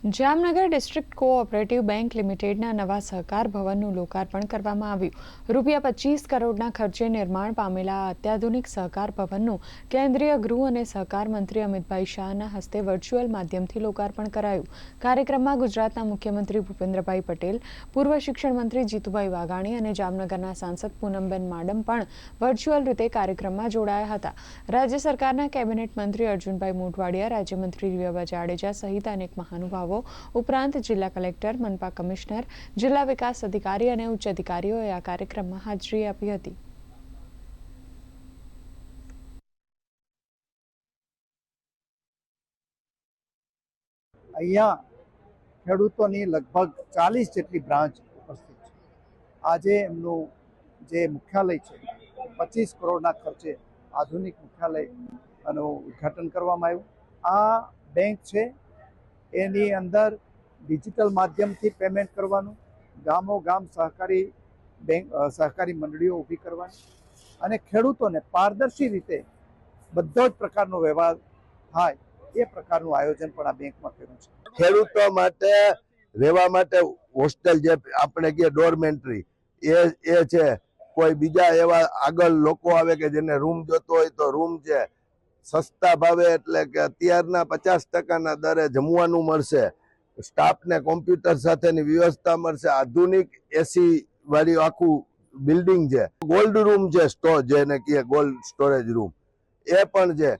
Jamnagar district cooperative bank લિમિટેડના નવા સહકાર ભવનનું લોકાર્પણ કરવામાં આવ્યું. ₹25 કરોડના ખર્ચે નિર્માણ પામેલા આ અત્યાધુનિક સહકાર ભવનનું કેન્દ્રીય ગૃહ અને સહકાર મંત્રી અમિતભાઈ શાહના હસ્તે વર્ચ્યુઅલ માધ્યમથી લોકાર્પણ કરાયું. કાર્યક્રમમાં ગુજરાતના મુખ્યમંત્રી ભૂપેન્દ્રભાઈ પટેલ, પૂર્વ શિક્ષણ મંત્રી જીતુભાઈ વાઘાણી અને જામનગરના સાંસદ પૂનમબેન માડમ પણ વર્ચ્યુઅલ રીતે કાર્યક્રમમાં જોડાયા હતા. રાજ્ય સરકારના કેબિનેટ મંત્રી અર્જુનભાઈ મોઢવાડિયા, રાજ્યમંત્રી રીવાબા જાડેજા સહિત અનેક મહાનુભાવો ઉપરાંત જિલ્લા કલેક્ટર, મનપા કમિશનર, જિલ્લા વિકાસ અધિકારી અને ઉચ્ચ અધિકારીઓએ આ કાર્યક્રમમાં હાજરી આપી હતી. અહીંયા ખેડૂતોની લગભગ 40 જેટલી બ્રાન્ચ ઉપસ્થિત છે. આજે એમનું જે મુખ્યાલય છે 25 કરોડના ખર્ચે આધુનિક મુખ્યાલયનું ઉદ્ઘાટન કરવામાં આવ્યું. આ બેંક છે એની અંદર ડિજિટલ માધ્યમથી પેમેન્ટ કરવાનું, ગામોગામ સહકારી મંડળીઓ ઊભી કરવાની અને ખેડૂતોને પારદર્શી રીતે બધો જ પ્રકારનો વ્યવહાર થાય એ પ્રકારનું આયોજન પણ આ બેંકમાં કર્યું છે. ખેડૂતો માટે રહેવા માટે હોસ્ટેલ જે આપણે કહીએ ડોરમેન્ટ્રી એ છે. કોઈ બીજા એવા આગળ લોકો આવે કે જેને રૂમ જોતો હોય તો રૂમ છે. સસ્તા ભાવે એટલે કે અત્યારના 50% દરે જમવાનું મળશે. સ્ટાફને કોમ્પ્યુટર સાથેની વ્યવસ્થા મળશે. આધુનિક એસી વાળી આખું બિલ્ડિંગ છે. ગોલ્ડ રૂમ છે, સ્ટોર જેને કહીએ ગોલ્ડ સ્ટોરેજ રૂમ એ પણ છે.